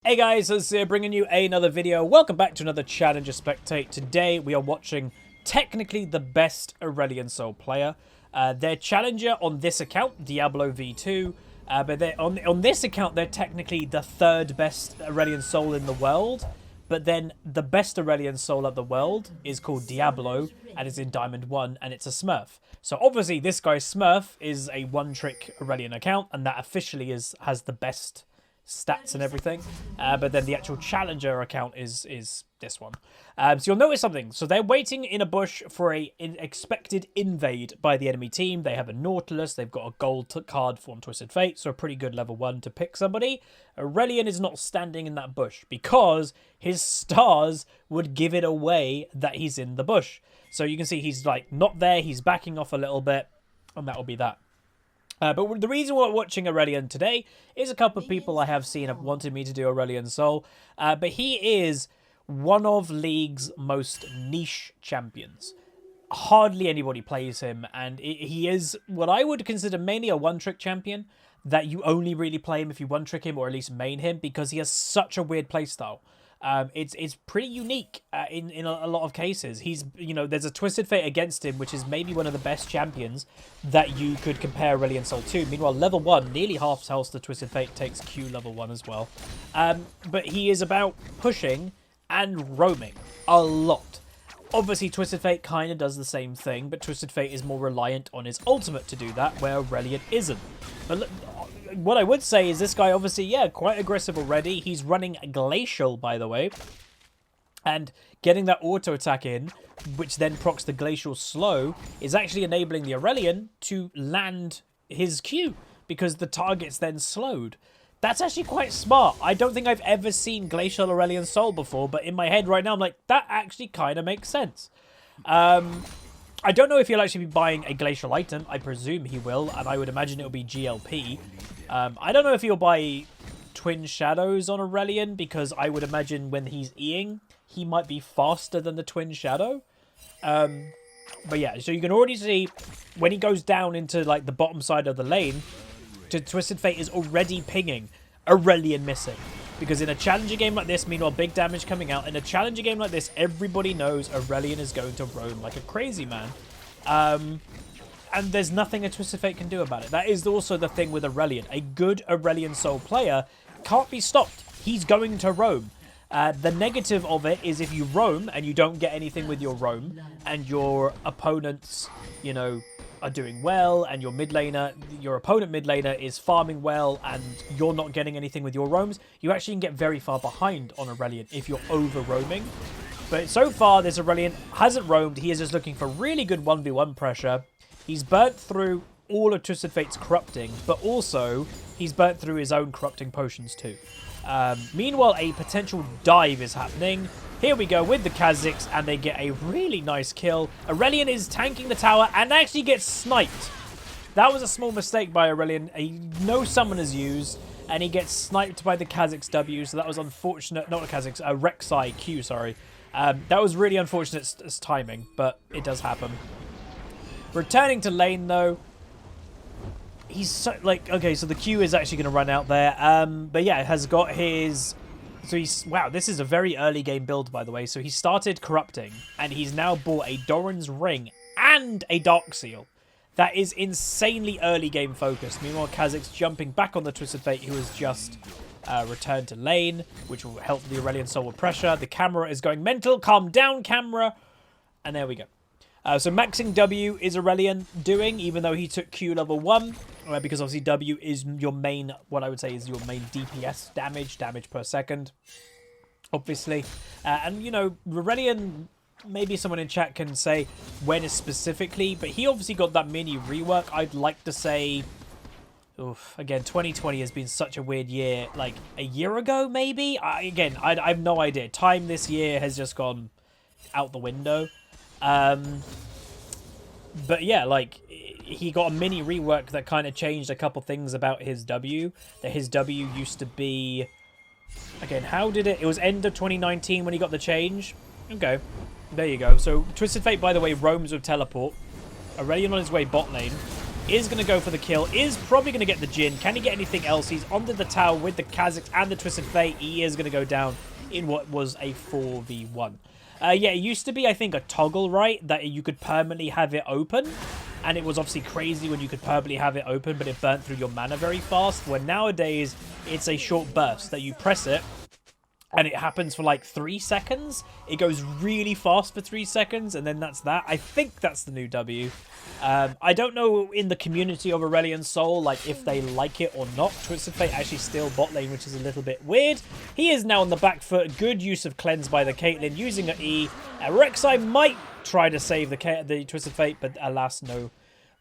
Hey guys, Huzzy here bringing you another video. Welcome back to another Challenger Spectate. Today we are watching technically the best Aurelion Soul player. They're Challenger on this account, Diablo V2. But they're on this account, they're technically the third best Aurelion Soul in the world. But then the best Aurelion Soul of the world is called Diablo and is in Diamond 1 and it's a Smurf. So obviously this guy Smurf is a one-trick Aurelion account and that officially has the best stats and everything, but then the actual challenger account is this one. So you'll notice something. So they're waiting in a bush for an expected invade by the enemy team. They have a Nautilus, they've got a gold card from Twisted Fate, so a pretty good level 1 to pick somebody. Aurelion is not standing in that bush because his stars would give it away that he's in the bush. So you can see he's like not there, he's backing off a little bit, and that will be that. But the reason we're watching Aurelion today is a couple of people I have seen have wanted me to do Aurelion Soul. But he is one of League's most niche champions. Hardly anybody plays him. And he is what I would consider mainly a one-trick champion. That you only really play him if you one-trick him or at least main him. Because he has such a weird playstyle. It's pretty unique in a lot of cases. He's, there's a Twisted Fate against him, which is maybe one of the best champions that you could compare Aurelion Soul to. Meanwhile, level 1, nearly half health to Twisted Fate takes Q level 1 as well. But he is about pushing and roaming a lot. Obviously, Twisted Fate kind of does the same thing, but Twisted Fate is more reliant on his ultimate to do that, where Aurelion isn't. But look, what I would say is this guy, obviously, yeah, quite aggressive already. He's running Glacial, by the way. And getting that auto attack in, which then procs the Glacial slow, is actually enabling the Aurelion to land his Q, because the target's then slowed. That's actually quite smart. I don't think I've ever seen Glacial Aurelion Soul before, but in my head right now, I'm like, that actually kind of makes sense. I don't know if he'll actually be buying a Glacial item. I presume he will, and I would imagine it'll be GLP. I don't know if he'll buy Twin Shadows on Aurelion, because I would imagine when he's Eing, he might be faster than the Twin Shadow. But yeah, so you can already see when he goes down into like the bottom side of the lane, Twisted Fate is already pinging Aurelion missing. Because in a challenger game like this, meanwhile, big damage coming out, in a challenger game like this, everybody knows Aurelion is going to roam like a crazy man. And there's nothing a Twisted Fate can do about it. That is also the thing with Aurelion. A good Aurelion Soul player can't be stopped. He's going to roam. The negative of it is if you roam and you don't get anything with your roam, and your opponents, are doing well, and your opponent mid laner is farming well, and you're not getting anything with your roams, you actually can get very far behind on Aurelion if you're over roaming. But so far, this Aurelion hasn't roamed. He is just looking for really good 1v1 pressure. He's burnt through all of Twisted Fate's corrupting, but also he's burnt through his own corrupting potions too. Meanwhile, a potential dive is happening. Here we go with the Kha'Zix, and they get a really nice kill. Aurelion is tanking the tower and actually gets sniped. That was a small mistake by Aurelion. No summoners used, and he gets sniped by the Kha'Zix W, so that was unfortunate. Not a Kha'Zix, a Rek'Sai Q, sorry. That was really unfortunate timing, but it does happen. Returning to lane, though, he's so, okay, so the Q is actually going to run out there. But yeah, has got his... So he's... Wow, this is a very early game build, by the way. So he started corrupting, and he's now bought a Doran's Ring and a Dark Seal. That is insanely early game focused. Meanwhile, Kha'Zix jumping back on the Twisted Fate, who has just returned to lane, which will help the Aurelion Soul with pressure. The camera is going mental. Calm down, camera. And there we go. So maxing W is Aurelion doing, even though he took Q level 1, because obviously W is your main, what I would say is your main DPS damage per second, obviously. And, Aurelion, maybe someone in chat can say when specifically, but he obviously got that mini rework. I'd like to say, again, 2020 has been such a weird year, like a year ago, maybe? I have no idea. Time this year has just gone out the window. But yeah, he got a mini rework that kind of changed a couple things about his W. That his W used to be... Again, how did it... It was end of 2019 when he got the change. Okay, there you go. So, Twisted Fate, by the way, roams with teleport. Aurelion on his way bot lane. is going to go for the kill, is probably going to get the Jhin. Can he get anything else? He's onto the tower with the Kha'Zix and the Twisted Fate. He is going to go down in what was a 4v1. Yeah, it used to be, I think, a toggle, right? That you could permanently have it open. And it was obviously crazy when you could permanently have it open, but it burnt through your mana very fast. Where nowadays, it's a short burst that you press it, and it happens for like 3 seconds. It goes really fast for 3 seconds, and then that's that. I think that's the new W. I don't know in the community of Aurelion Sol, like, if they like it or not. Twisted Fate actually still bot lane, which is a little bit weird. He is now on the back foot. Good use of Cleanse by the Caitlyn, using an E. Rek'Sai might try to save the Twisted Fate, but alas, no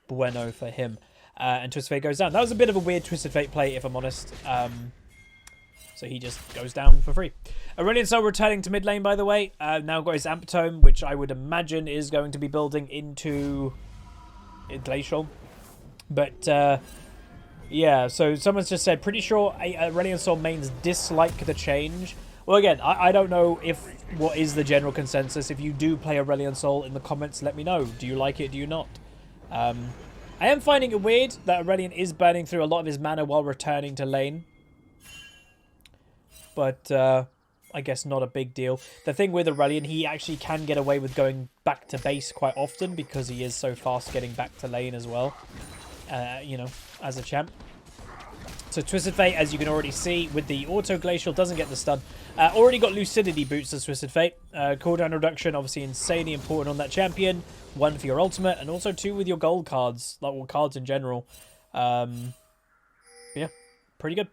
bueno for him. And Twisted Fate goes down. That was a bit of a weird Twisted Fate play, if I'm honest. So he just goes down for free. Aurelion Sol returning to mid lane, by the way. Now got his Amp Tome, which I would imagine is going to be building into Glacial. But, yeah, so someone's just said, pretty sure Aurelion Sol mains dislike the change. Well, again, I don't know what is the general consensus. If you do play Aurelion Sol in the comments, let me know. Do you like it? Do you not? I am finding it weird that Aurelion is burning through a lot of his mana while returning to lane. But I guess not a big deal. The thing with Aurelion, he actually can get away with going back to base quite often because he is so fast getting back to lane as well, you know, as a champ. So Twisted Fate, as you can already see, with the Auto Glacial, doesn't get the stun. Already got Lucidity boots as Twisted Fate. Cooldown reduction, obviously insanely important on that champion. 1 for your ultimate, and also 2 with your gold cards, like all cards in general. Yeah, pretty good.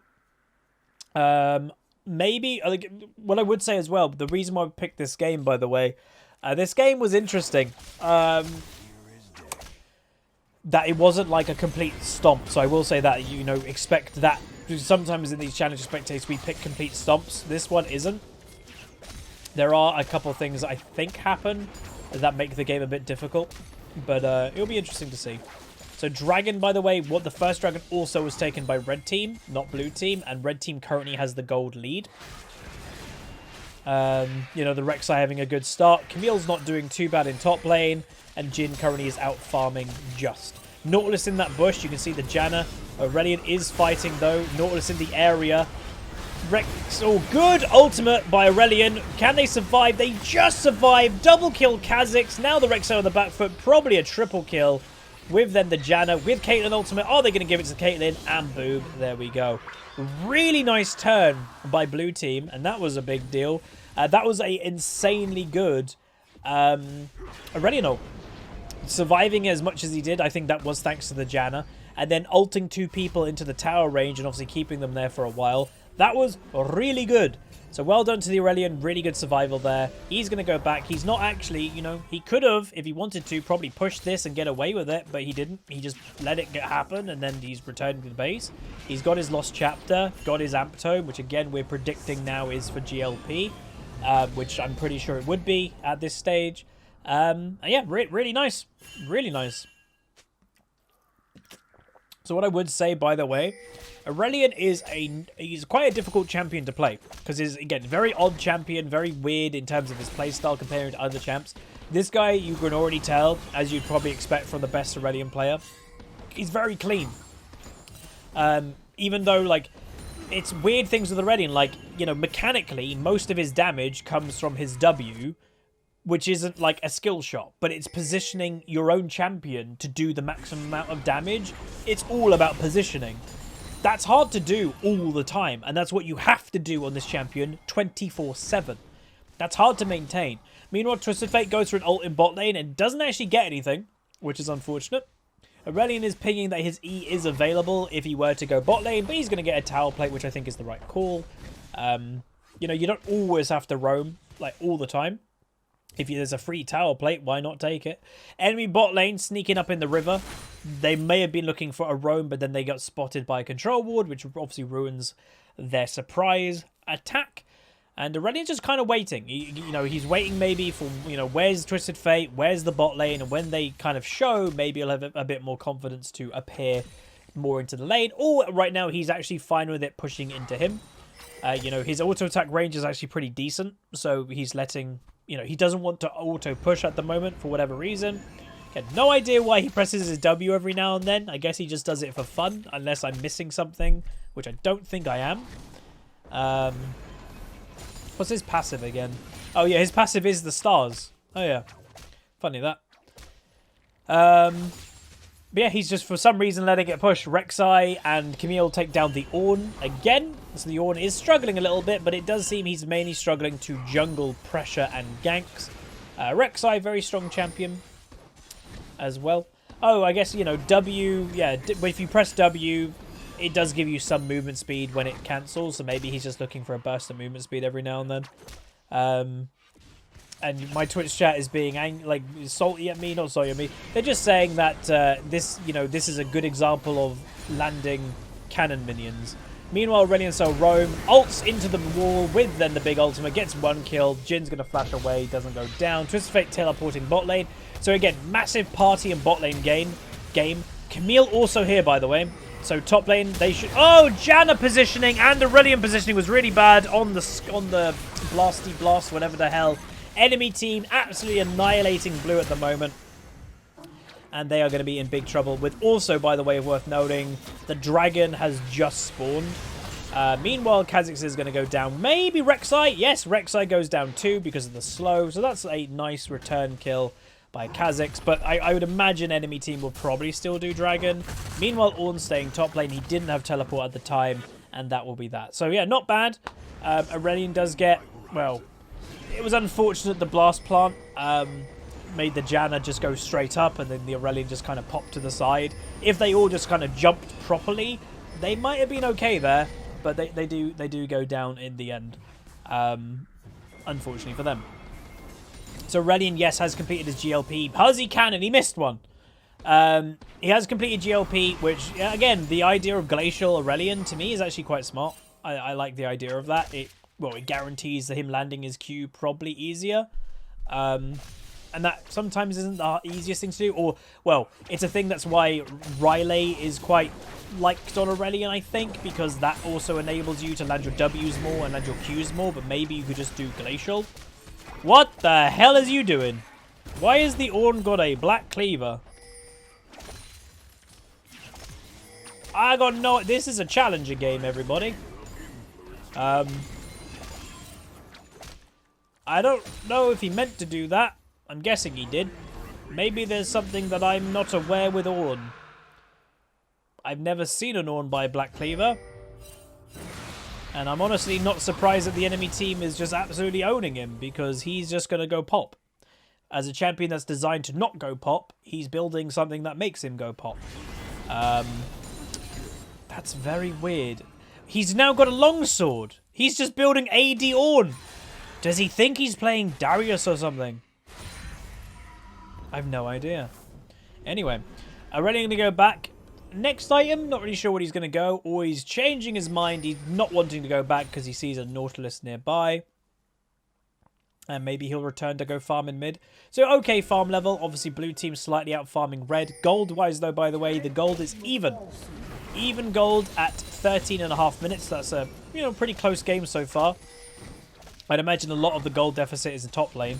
Maybe, like, what I would say as well, the reason why I picked this game, by the way, this game was interesting. That it wasn't like a complete stomp, so I will say that, you know, expect that. Sometimes in these challenger spectators, we pick complete stomps. This one isn't. There are a couple of things I think happen that make the game a bit difficult, but it'll be interesting to see. So Dragon, by the way, the first Dragon also was taken by Red Team, not Blue Team, and Red Team currently has the gold lead. You know, the Rek'Sai having a good start. Camille's not doing too bad in top lane, and Jhin currently is out farming just. Nautilus in that bush, you can see the Janna. Aurelion is fighting though. Nautilus in the area. Oh, good ultimate by Aurelion. Can they survive? They just survived. Double kill Kha'Zix. Now the Rek'Sai on the back foot, probably a triple kill. With then the Janna, with Caitlyn ultimate. Are they going to give it to Caitlyn? And boom, there we go. Really nice turn by Blue Team, and that was a big deal. That was a insanely good Aurelion ult. Surviving as much as he did, I think that was thanks to the Janna. And then ulting 2 people into the tower range and obviously keeping them there for a while. That was really good. So well done to the Aurelion. Really good survival there. He's going to go back. He's not actually, you know, he could have, if he wanted to, probably push this and get away with it, but he didn't. He just let it happen, and then he's returned to the base. He's got his Lost Chapter, got his Amp Tome, which again we're predicting now is for GLP, which I'm pretty sure it would be at this stage. And yeah, really nice. Really nice. So what I would say, by the way, Aurelion is he's quite a difficult champion to play because he's, again, very odd champion, very weird in terms of his playstyle compared to other champs. This guy, you can already tell, as you'd probably expect from the best Aurelion player, he's very clean. Even though, like, it's weird things with Aurelion, like, you know, mechanically, most of his damage comes from his W, which isn't like a skill shot, but it's positioning your own champion to do the maximum amount of damage. It's all about positioning. That's hard to do all the time, and that's what you have to do on this champion 24/7. That's hard to maintain. Meanwhile, Twisted Fate goes for an ult in bot lane and doesn't actually get anything, which is unfortunate. Aurelion is pinging that his E is available if he were to go bot lane, but he's going to get a tower plate, which I think is the right call. You know, you don't always have to roam, like, all the time. If there's a free tower plate, why not take it? Enemy bot lane sneaking up in the river. They may have been looking for a roam, but then they got spotted by a control ward, which obviously ruins their surprise attack. And Aurelion's just kind of waiting. You know, he's waiting maybe for, you know, where's Twisted Fate, where's the bot lane, and when they kind of show, maybe he'll have a bit more confidence to appear more into the lane. Or right now, he's actually fine with it pushing into him. You know, his auto attack range is actually pretty decent, so he's letting... You know, he doesn't want to auto-push at the moment for whatever reason. Okay, no idea why he presses his W every now and then. I guess he just does it for fun, unless I'm missing something, which I don't think I am. What's his passive again? Oh yeah, his passive is the stars. Oh yeah, funny that. But yeah, he's just for some reason letting it push. Rek'Sai and Camille take down the Ornn again. So the Ornn is struggling a little bit, but it does seem he's mainly struggling to jungle pressure and ganks. Rek'Sai, very strong champion as well. Oh, I guess, you know, W, yeah, if you press W, it does give you some movement speed when it cancels. So maybe he's just looking for a burst of movement speed every now and then. And my Twitch chat is being like salty at me, not salty at me. They're just saying that this is a good example of landing cannon minions. Meanwhile, Aurelion so roam, ults into the wall with then the big ultimate, gets one kill. Jin's going to flash away, doesn't go down. Twisted Fate teleporting bot lane. So again, massive party and bot lane game. Camille also here, by the way. So top lane, they should... Oh, Janna positioning and Aurelion positioning was really bad on the blasty blast, whatever the hell. Enemy team absolutely annihilating blue at the moment. And they are going to be in big trouble with also, by the way, worth noting, the dragon has just spawned. Meanwhile, Kha'Zix is going to go down. Maybe Rek'Sai. Yes, Rek'Sai goes down too because of the slow. So that's a nice return kill by Kha'Zix. But I would imagine enemy team will probably still do dragon. Meanwhile, Ornn staying top lane. He didn't have teleport at the time. And that will be that. So yeah, not bad. Aurelion does get, well... It was unfortunate the blast plant made the Janna just go straight up and then the Aurelion just kind of popped to the side. If they all just kind of jumped properly, they might have been okay there, but they do go down in the end, unfortunately for them. So Aurelion, yes, has completed his GLP. Huzzy cannon, he missed one. He has completed GLP, which, again, the idea of Glacial Aurelion to me is actually quite smart. I like the idea of that. It guarantees that him landing his Q probably easier. And that sometimes isn't the easiest thing to do. Or, well, it's a thing that's why Riley is quite liked on Aurelion, I think, because that also enables you to land your Ws more and land your Qs more, but maybe you could just do Glacial. What the hell is you doing? Why has the Ornn got a black cleaver? I got no... This is a challenger game, everybody. I don't know if he meant to do that. I'm guessing he did. Maybe there's something that I'm not aware with Ornn. I've never seen an Ornn by Black Cleaver. And I'm honestly not surprised that the enemy team is just absolutely owning him because he's just going to go pop. As a champion that's designed to not go pop, he's building something that makes him go pop. That's very weird. He's now got a longsword. He's just building AD Ornn. Does he think he's playing Darius or something? I have no idea. Anyway, Aurelion going to go back. Next item, not really sure what he's going to go. Or he's changing his mind. He's not wanting to go back because he sees a Nautilus nearby. And maybe he'll return to go farm in mid. So, okay, farm level. Obviously, blue team slightly out farming red. Gold-wise, though, by the way, the gold is even. Even gold at 13.5 minutes. That's a pretty close game so far. I'd imagine a lot of the gold deficit is in top lane.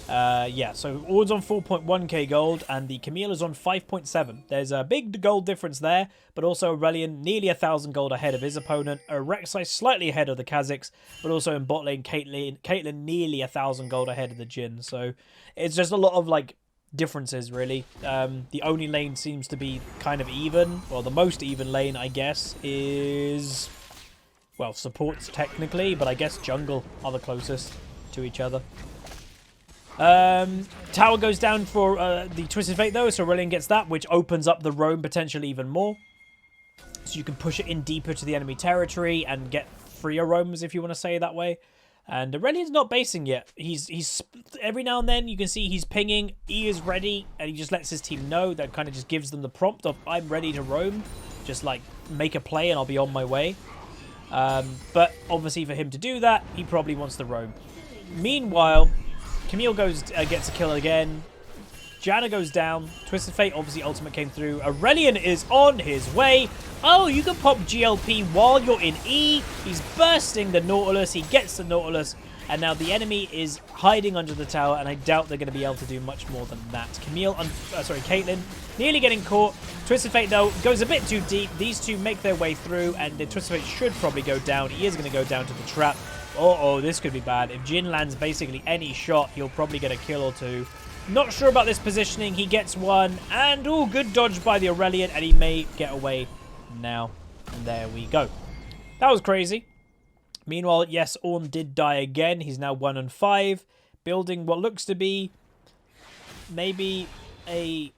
Yeah, so Ornn's on 4.1k gold and the Camille is on 5.7. There's a big gold difference there, but also Aurelion nearly 1,000 gold ahead of his opponent. Rek'Sai slightly ahead of the Kha'Zix, but also in bot lane, Caitlyn nearly 1,000 gold ahead of the Jhin. So it's just a lot of like differences really. The only lane seems to be kind of even. Well, the most even lane, I guess, is... Well, supports technically, but I guess jungle are the closest to each other. Tower goes down for the Twisted Fate though, so Aurelion gets that, which opens up the roam potentially even more. So you can push it in deeper to the enemy territory and get freer roams, if you want to say it that way. And Aurelion's not basing yet. He's every now and then you can see he's pinging, E is ready, and he just lets his team know. That kind of just gives them the prompt of, I'm ready to roam. Just like, make a play and I'll be on my way. But obviously for him to do that, he probably wants to roam. Meanwhile, Camille gets a kill again. Janna goes down. Twisted Fate, obviously, ultimate came through. Aurelion is on his way. Oh, you can pop GLP while you're in E. He's bursting the Nautilus. He gets the Nautilus. And now the enemy is hiding under the tower, and I doubt they're going to be able to do much more than that. Caitlyn nearly getting caught. Twisted Fate, though, goes a bit too deep. These two make their way through, and the Twisted Fate should probably go down. He is going to go down to the trap. Uh-oh, this could be bad. If Jin lands basically any shot, he'll probably get a kill or two. Not sure about this positioning. He gets one, and oh, good dodge by the Aurelion, and he may get away now. And there we go. That was crazy. Meanwhile, yes, Ornn did die again. He's now 1 and 5, building what looks to be maybe a...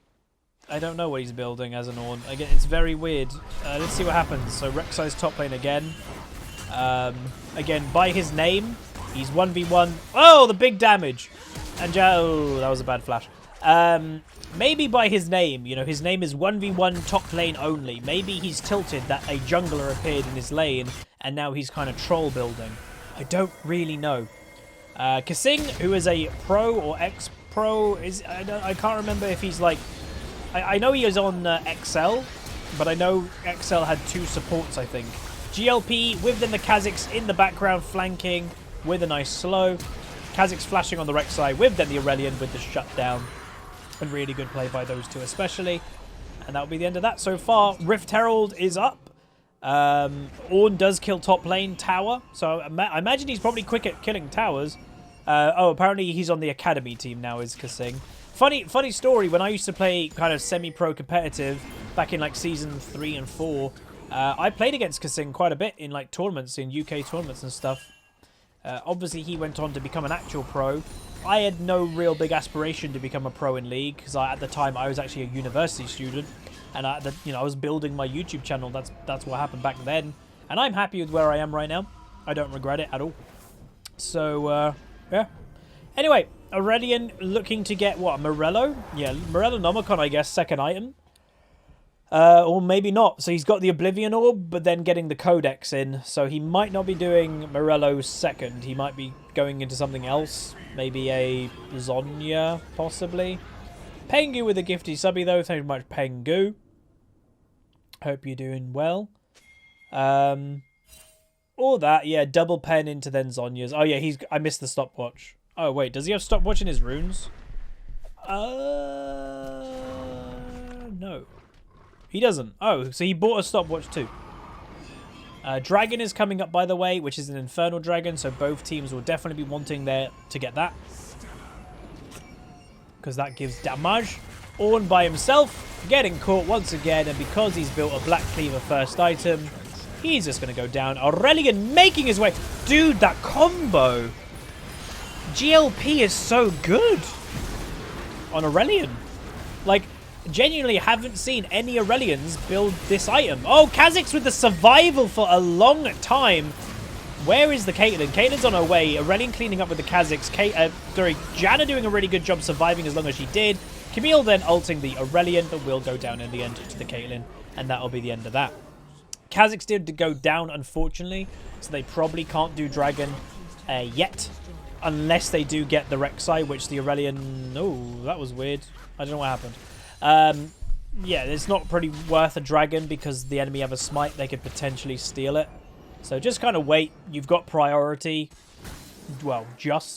I don't know what he's building as an Ornn. Again, it's very weird. Let's see what happens. So Rek'Sai's top lane again. Again, by his name, he's 1v1. Oh, the big damage. And oh, that was a bad flash. Maybe by his name, you know, his name is 1v1 top lane only. Maybe he's tilted that a jungler appeared in his lane and now he's kind of troll building. I don't really know. Kasing, who is a pro or ex-pro, I can't remember if he's like... I know he is on XL, but I know XL had 2 supports, I think. GLP with then the Kha'Zix in the background flanking with a nice slow. Kha'Zix flashing on the Rek'Sai with then the Aurelion with the shutdown. And really good play by those two especially. And that'll be the end of that so far. Rift Herald is up. Ornn does kill top lane tower. So I imagine he's probably quick at killing towers. Oh, apparently he's on the academy team now, is Kasing. Funny story, when I used to play kind of semi-pro competitive back in like season 3 and 4, I played against Kasing quite a bit in like tournaments, in UK tournaments and stuff. Obviously, he went on to become an actual pro. I had no real big aspiration to become a pro in League because at the time I was actually a university student, and I was building my YouTube channel. That's what happened back then, and I'm happy with where I am right now. I don't regret it at all. So yeah. Anyway, Aurelion looking to get what, Morello? Yeah, Morello Nomicon, I guess, second item. Or maybe not. So he's got the Oblivion Orb, but then getting the Codex in. So he might not be doing Morello second. He might be going into something else. Maybe a Zhonya, possibly. Pengu with a gifty subby, though. Thank you very much, Pengu. Hope you're doing well. All that, yeah, double pen into then Zhonya's. Oh, yeah, I missed the stopwatch. Oh, wait, does he have stopwatch in his runes? No. He doesn't. Oh, so he bought a stopwatch too. Dragon is coming up, by the way, which is an Infernal Dragon, so both teams will definitely be wanting to get that. Because that gives damage. Ornn by himself, getting caught once again, and because he's built a Black Cleaver first item, he's just going to go down. Aurelion making his way. Dude, that combo. GLP is so good on Aurelion. Like, genuinely haven't seen any Aurelions build this item. Oh, Kha'Zix with the survival for a long time. Where is the Caitlyn? Caitlyn's on her way. Aurelion cleaning up with the Kha'Zix. Janna doing a really good job surviving as long as she did. Camille then ulting the Aurelion, but will go down in the end to the Caitlyn. And that'll be the end of that. Kha'Zix did go down, unfortunately. So they probably can't do Dragon yet. Unless they do get the Rek'Sai, which the Aurelion... Oh, that was weird. I don't know what happened. Yeah, it's not pretty worth a Dragon because the enemy have a smite. They could potentially steal it. So just kind of wait. You've got priority. Well,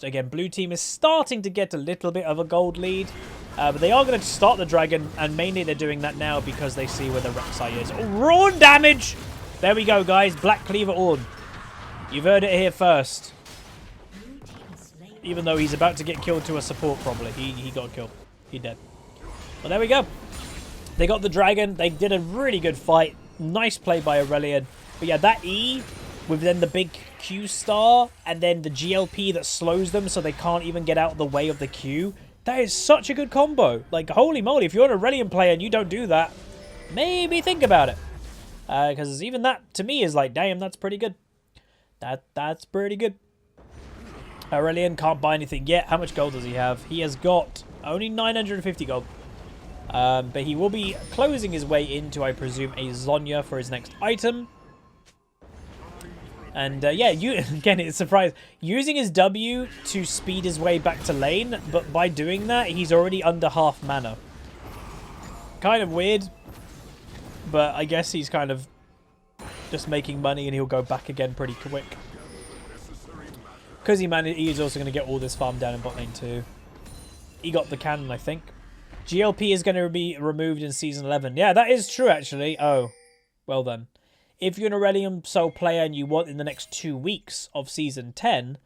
again, blue team is starting to get a little bit of a gold lead. But they are going to start the Dragon. And mainly they're doing that now because they see where the Rek'Sai is. Oh, raw damage! There we go, guys. Black Cleaver Ornn. You've heard it here first. Even though he's about to get killed to a support, probably. He got killed. He dead. Well, there we go. They got the Dragon. They did a really good fight. Nice play by Aurelion. But yeah, that E with then the big Q star and then the GLP that slows them so they can't even get out of the way of the Q. That is such a good combo. Like, holy moly, if you're an Aurelion player and you don't do that, maybe think about it. Because even that, to me, is like, damn, that's pretty good. That's pretty good. Aurelion can't buy anything yet. How much gold does he have? He has got only 950 gold. But he will be closing his way into, I presume, a Zhonya for his next item. And yeah, again, it's a surprise. Using his W to speed his way back to lane, but by doing that, he's already under half mana. Kind of weird, but I guess he's kind of just making money and he'll go back again pretty quick. Because he's also going to get all this farm down in bot lane too. He got the cannon, I think. GLP is going to be removed in Season 11. Yeah, that is true, actually. Oh, well then. If you're an Aurelion Soul player and you want in the next 2 weeks of Season 10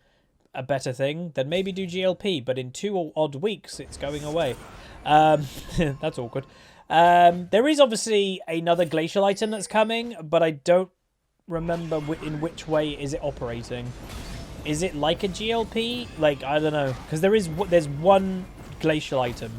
a better thing, then maybe do GLP. But in 2 odd weeks, it's going away. That's awkward. There is obviously another glacial item that's coming, but I don't remember in which way is it operating. Is it like a GLP? Like, I don't know. Because there's one glacial item.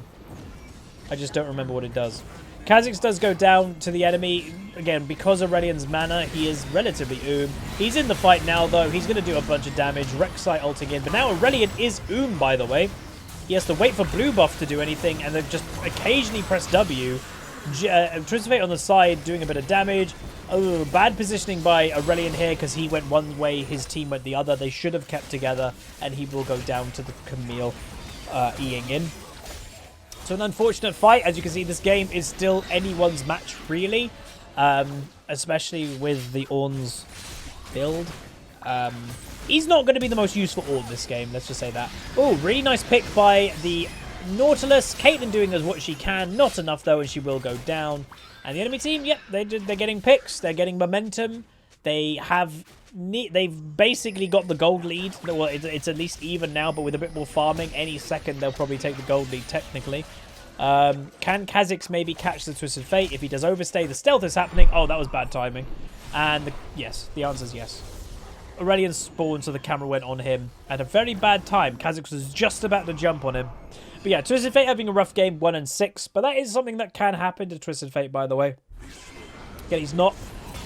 I just don't remember what it does. Kha'Zix does go down to the enemy. Again, because Aurelion's mana, he is relatively He's in the fight now, though. He's going to do a bunch of damage. Rek'Sai ulting in. But now Aurelion is by the way. He has to wait for blue buff to do anything and then just occasionally press W. Twisted Fate on the side doing a bit of damage. Oh, bad positioning by Aurelion here because he went one way, his team went the other. They should have kept together and he will go down to the Camille E-ing in. So an unfortunate fight. As you can see, this game is still anyone's match, really. Especially with the Ornn's build. He's not going to be the most useful Ornn this game, let's just say that. Oh, really nice pick by the Nautilus. Caitlyn doing as what she can. Not enough, though, and she will go down. And the enemy team, yep, they're getting picks. They're getting momentum. They've basically got the gold lead. Well, it's at least even now, but with a bit more farming, any second they'll probably take the gold lead, technically. Can Kha'Zix maybe catch the Twisted Fate? If he does overstay, the stealth is happening. Oh, that was bad timing. And yes, the answer is yes. Aurelion spawned, so the camera went on him at a very bad time. Kha'Zix was just about to jump on him. But yeah, Twisted Fate having a rough game, 1 and 6. But that is something that can happen to Twisted Fate, by the way. Again, he's not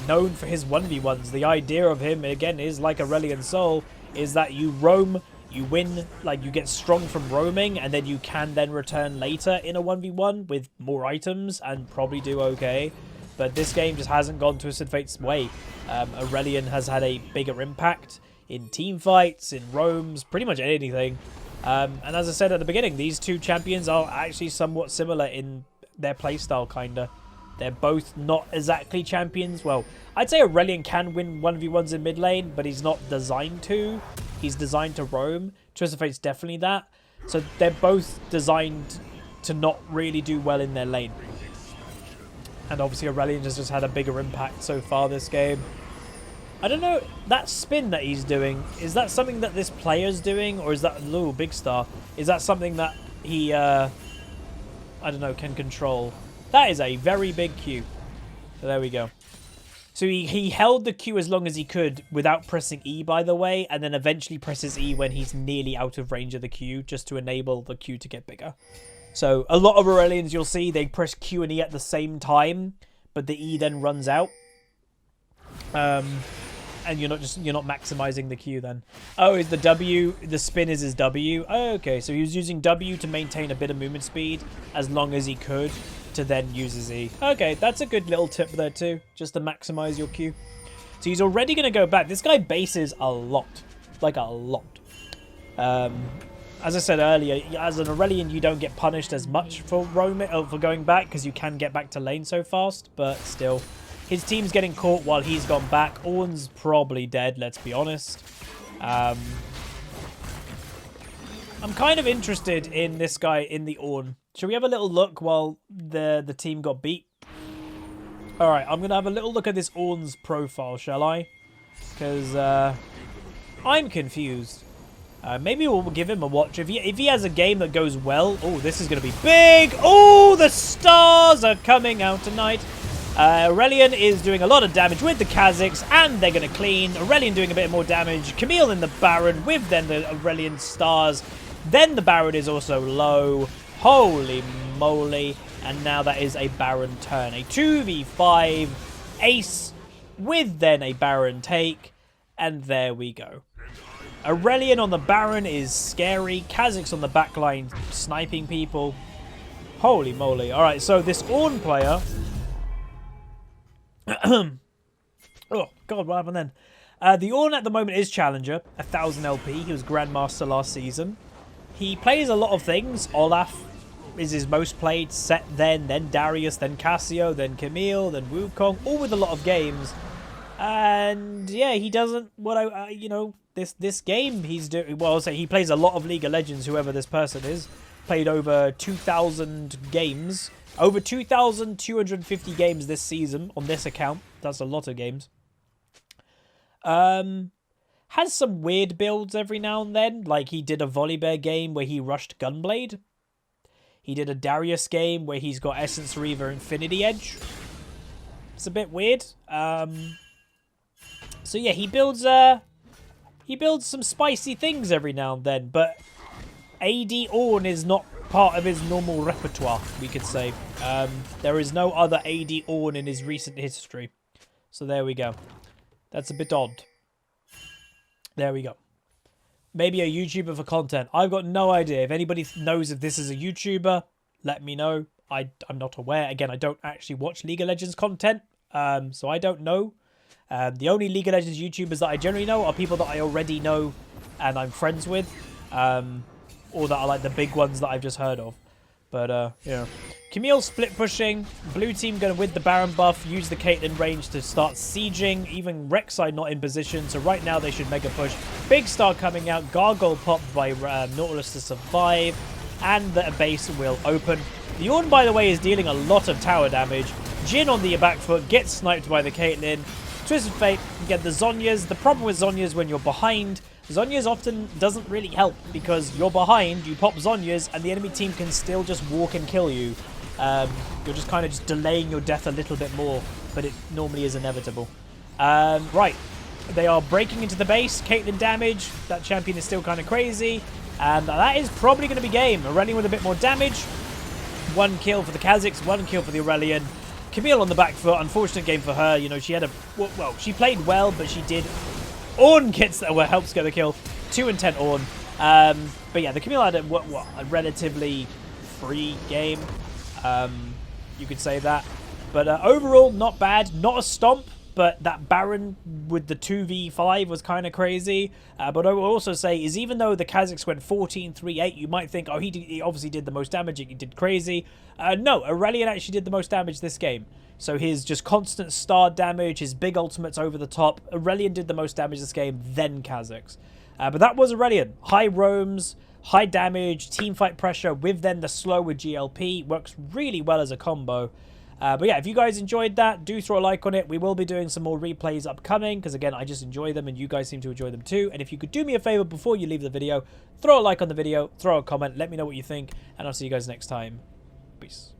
known for his 1v1s. The idea of him, again, is like Aurelion Soul, is that you roam, you win, like you get strong from roaming, and then you can then return later in a 1v1 with more items and probably do okay. But this game just hasn't gone Twisted Fate's way. Aurelion has had a bigger impact in team fights, in roams, pretty much anything. And as I said at the beginning, these two champions are actually somewhat similar in their playstyle, kinda. They're both not exactly champions. Well, I'd say Aurelion can win 1v1s in mid lane, but he's not designed to. He's designed to roam. Twisted Fate's definitely that. So they're both designed to not really do well in their lane. And obviously Aurelion has just had a bigger impact so far this game. I don't know, that spin that he's doing, is that something that this player's doing? Or is that, ooh, Big Star, is that something that he, I don't know, can control? That is a very big Q. So there we go. So he held the Q as long as he could without pressing E, by the way, and then eventually presses E when he's nearly out of range of the Q, just to enable the Q to get bigger. So a lot of Aurelions you'll see, they press Q and E at the same time, but the E then runs out. And you're not maximizing the Q then. Oh, is the W, the spin is his W? Oh, okay, so he was using W to maintain a bit of movement speed as long as he could to then use his E. Okay, that's a good little tip there too, just to maximize your Q. So he's already going to go back. This guy bases a lot, like a lot. As I said earlier, as an Aurelion, you don't get punished as much for roaming, or for going back, because you can get back to lane so fast, but still. His team's getting caught while he's gone back. Ornn's probably dead, let's be honest. I'm kind of interested in this guy, in the Ornn. Should we have a little look while the team got beat? Alright, I'm going to have a little look at this Ornn's profile, shall I? Because I'm confused. Maybe we'll give him a watch. If he has a game that goes well... Oh, this is going to be big! Oh, the stars are coming out tonight. Aurelion is doing a lot of damage with the Kha'Zix, and they're going to clean. Aurelion doing a bit more damage. Camille in the Baron with then the Aurelion stars. Then the Baron is also low. Holy moly. And now that is a Baron turn. A 2v5 ace with then a Baron take. And there we go. Aurelion on the Baron is scary. Kha'Zix on the backline sniping people. Holy moly. Alright, so this Ornn player... oh, God, what happened then? The Ornn at the moment is Challenger, 1000 LP. He was Grandmaster last season. He plays a lot of things. Olaf is his most played, Set then Darius, then Cassio, then Camille, then Wukong, all with a lot of games. And yeah, he doesn't, you know, this game he's doing, well, I'll say he plays a lot of League of Legends, whoever this person is. Played over 2,000 games, over 2,250 games this season on this account. That's a lot of games. Has some weird builds every now and then, like he did a Volibear game where he rushed Gunblade. He did a Darius game where he's got Essence Reaver Infinity Edge. It's a bit weird. So yeah, he builds some spicy things every now and then, but AD Ornn is not part of his normal repertoire, we could say. There is no other AD Ornn in his recent history. So there we go. That's a bit odd. There we go. Maybe a YouTuber for content. I've got no idea. If anybody knows if this is a YouTuber, let me know. I'm not aware. Again, I don't actually watch League of Legends content, so I don't know. The only League of Legends YouTubers that I generally know are people that I already know and I'm friends with, or that are like the big ones that I've just heard of. But, yeah. Camille split pushing. Blue team going to, with the Baron buff, use the Caitlyn range to start sieging. Even Rek'Sai not in position, so right now they should mega push. Big Star coming out. Gargoyle popped by Nautilus to survive. And the base will open. The Ornn, by the way, is dealing a lot of tower damage. Jhin on the back foot gets sniped by the Caitlyn. Twisted Fate, you get the Zhonya's. The problem with Zhonya's when you're behind, Zhonya's often doesn't really help because you're behind, you pop Zhonya's, and the enemy team can still just walk and kill you. You're just kind of just delaying your death a little bit more, but it normally is inevitable. Right, they are breaking into the base. Caitlyn damage. That champion is still kind of crazy. And that is probably going to be game. Aurelion with a bit more damage. 1 kill for the Kha'Zix, 1 kill for the Aurelion. Camille on the back foot. Unfortunate game for her. You know, she had a... Well, she played well, but she did... Ornn gets that, well, helps get the kill. 2 and 10 Ornn. But yeah, the Camille had a relatively free game. You could say that. But overall, not bad. Not a stomp, but that Baron with the 2v5 was kind of crazy. But I will also say is even though the Kha'Zix went 14-3-8, you might think, oh, he obviously did the most damage. He did crazy. No, Aurelion actually did the most damage this game. So his just constant star damage, his big ultimates over the top. Aurelion did the most damage this game, then Kha'Zix. But that was Aurelion. High roams, high damage, team fight pressure with then the slow with GLP. Works really well as a combo. But yeah, if you guys enjoyed that, do throw a like on it. We will be doing some more replays upcoming because, again, I just enjoy them and you guys seem to enjoy them too. And if you could do me a favor before you leave the video, throw a like on the video, throw a comment, let me know what you think, and I'll see you guys next time. Peace.